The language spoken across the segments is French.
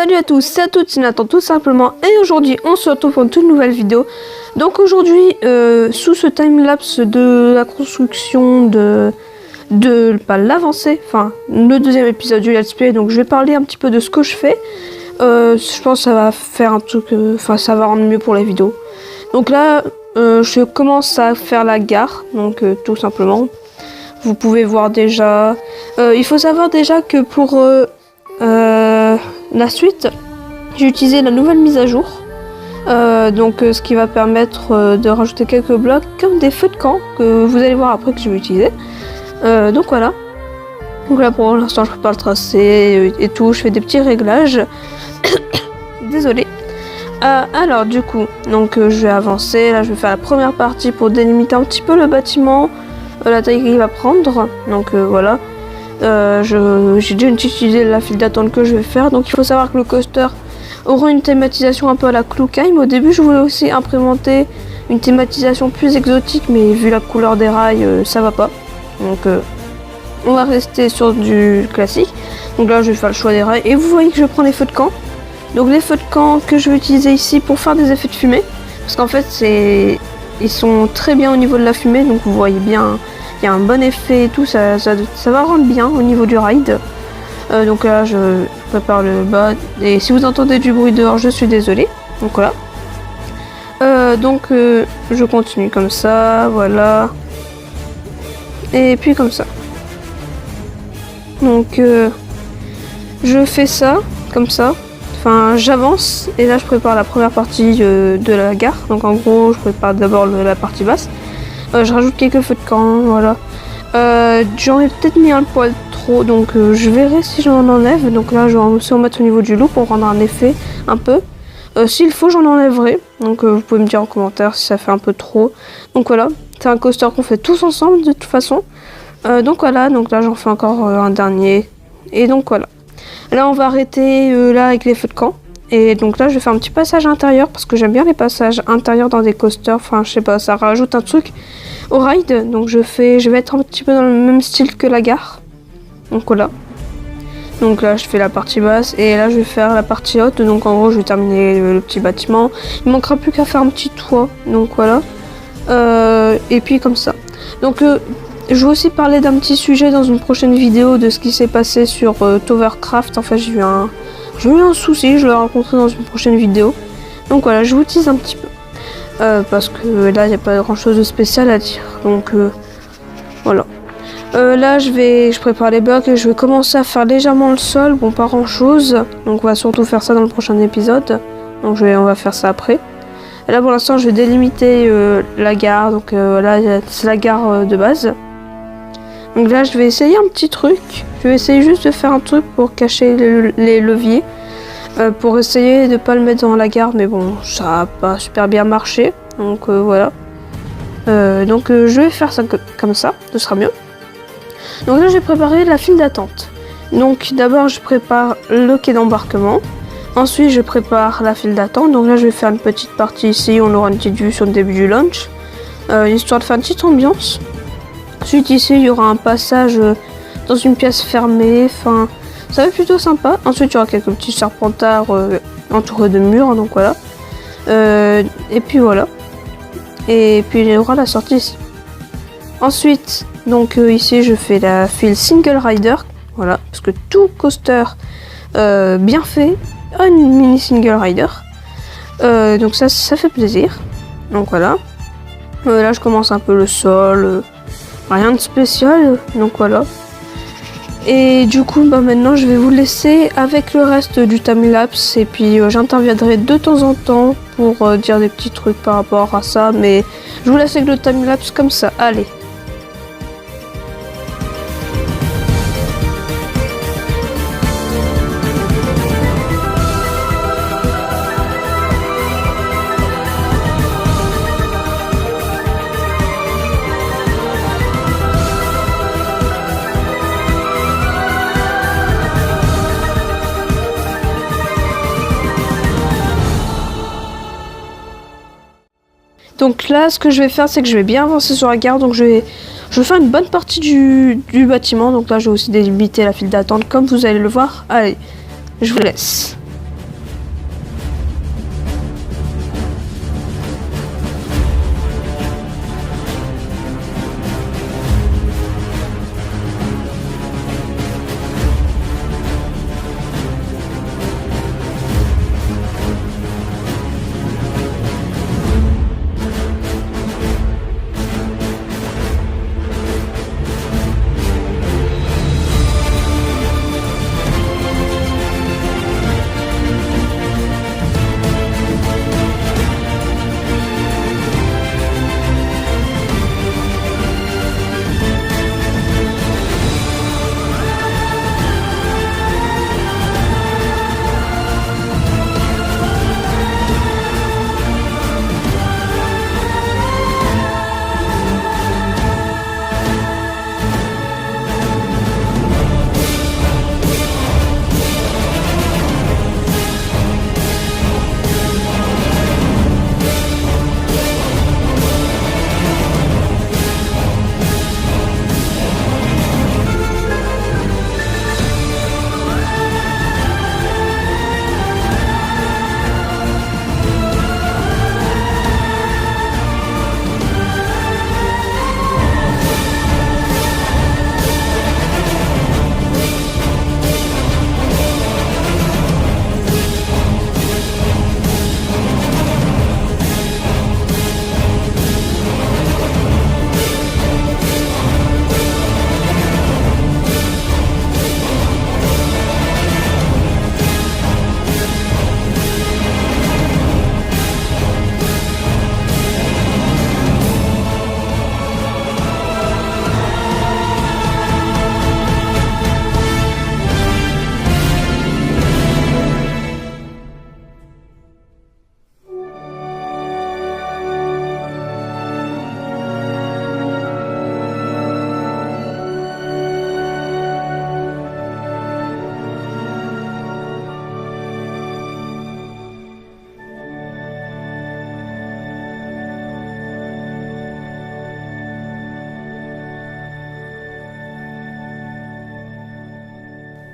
Salut à tous, c'est à toutes, c'est Nathan tout simplement et aujourd'hui on se retrouve pour une toute nouvelle vidéo. Donc aujourd'hui sous ce timelapse de la construction de pas l'avancée, enfin le deuxième épisode du let's play, donc je vais parler un petit peu de ce que je fais. Je pense que ça va faire un truc, enfin ça va rendre mieux pour la vidéo. Donc là je commence à faire la gare, donc tout simplement. Vous pouvez voir déjà, il faut savoir déjà que pour la suite, j'ai utilisé la nouvelle mise à jour, ce qui va permettre de rajouter quelques blocs comme des feux de camp que vous allez voir après que je vais utiliser. Donc voilà. Donc là pour l'instant je prépare le tracé et tout, je fais des petits réglages. Désolée. Alors du coup, donc je vais avancer. Là je vais faire la première partie pour délimiter un petit peu le bâtiment, la taille qu'il va prendre. Donc voilà. J'ai déjà une petite idée de la file d'attente que je vais faire. Donc il faut savoir que le coaster aura une thématisation un peu à la Klugheim. Au début je voulais aussi implémenter une thématisation plus exotique, mais vu la couleur des rails ça va pas. Donc on va rester sur du classique. Donc là je vais faire le choix des rails et vous voyez que je prends les feux de camp. Donc les feux de camp que je vais utiliser ici pour faire des effets de fumée, parce qu'en fait ils sont très bien au niveau de la fumée, donc vous voyez bien. Il y a un bon effet et tout, ça va rendre bien au niveau du ride. Donc là je prépare le bas et si vous entendez du bruit dehors je suis désolée. Donc voilà. Je continue comme ça, voilà. Et puis comme ça. Donc je fais ça, comme ça. Enfin j'avance et là je prépare la première partie de la gare. Donc en gros je prépare d'abord la partie basse. Je rajoute quelques feux de camp, voilà. J'en ai peut-être mis un poil trop, donc je verrai si j'en enlève. Donc là, je vais aussi en mettre au niveau du loup pour rendre un effet un peu. S'il faut, j'en enlèverai. Donc vous pouvez me dire en commentaire si ça fait un peu trop. Donc voilà, c'est un coaster qu'on fait tous ensemble de toute façon. Donc voilà, donc là j'en fais encore un dernier. Et donc voilà. Là, on va arrêter là avec les feux de camp. Et donc là je vais faire un petit passage intérieur parce que j'aime bien les passages intérieurs dans des coasters, enfin je sais pas, ça rajoute un truc au ride. Donc je vais être un petit peu dans le même style que la gare. Donc voilà. Donc là je fais la partie basse et là je vais faire la partie haute. Donc en gros je vais terminer le petit bâtiment. Il manquera plus qu'à faire un petit toit. Donc voilà. Et puis comme ça. Donc je vais aussi parler d'un petit sujet dans une prochaine vidéo de ce qui s'est passé sur Tovercraft. En fait j'ai eu un souci, je l'ai rencontré dans une prochaine vidéo. Donc voilà, je vous tease un petit peu. Parce que là, il n'y a pas grand chose de spécial à dire. Donc voilà. Là, je prépare les blocs et je vais commencer à faire légèrement le sol. Bon, pas grand chose. Donc on va surtout faire ça dans le prochain épisode. Donc on va faire ça après. Et là, pour l'instant, je vais délimiter la gare. Donc là, c'est la gare de base. Donc là, je vais essayer un petit truc. Je vais essayer juste de faire un truc pour cacher les leviers. Pour essayer de ne pas le mettre dans la gare. Mais bon, ça n'a pas super bien marché. Donc voilà. Je vais faire ça comme ça. Ce sera mieux. Donc là, j'ai préparé la file d'attente. Donc d'abord, je prépare le quai d'embarquement. Ensuite, je prépare la file d'attente. Donc là, je vais faire une petite partie ici. On aura une petite vue sur le début du launch. Histoire de faire une petite ambiance. Ensuite ici il y aura un passage dans une pièce fermée, enfin ça va être plutôt sympa. Ensuite il y aura quelques petits serpentards entourés de murs, donc voilà. Et puis voilà. Et puis il y aura la sortie ici. Ensuite donc ici je fais la file single rider, voilà, parce que tout coaster bien fait a une mini single rider. Donc ça fait plaisir. Donc voilà. Là je commence un peu le sol. Rien de spécial, donc voilà. Et du coup, maintenant, je vais vous laisser avec le reste du timelapse. Et puis, j'interviendrai de temps en temps pour dire des petits trucs par rapport à ça. Mais je vous laisse avec le timelapse comme ça. Allez. Donc là, ce que je vais faire, c'est que je vais bien avancer sur la gare. Donc je vais faire une bonne partie du bâtiment. Donc là, je vais aussi délimiter la file d'attente, comme vous allez le voir. Allez, je vous laisse.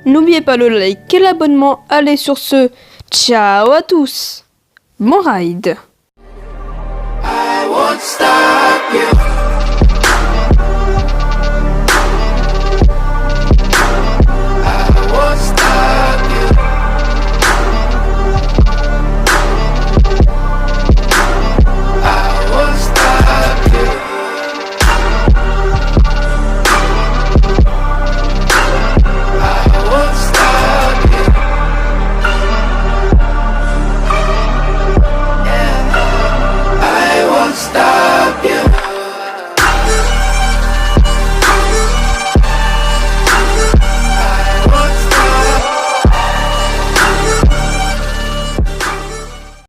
N'oubliez pas le like et l'abonnement. Allez sur ce, ciao à tous. Bon ride. I won't stop you.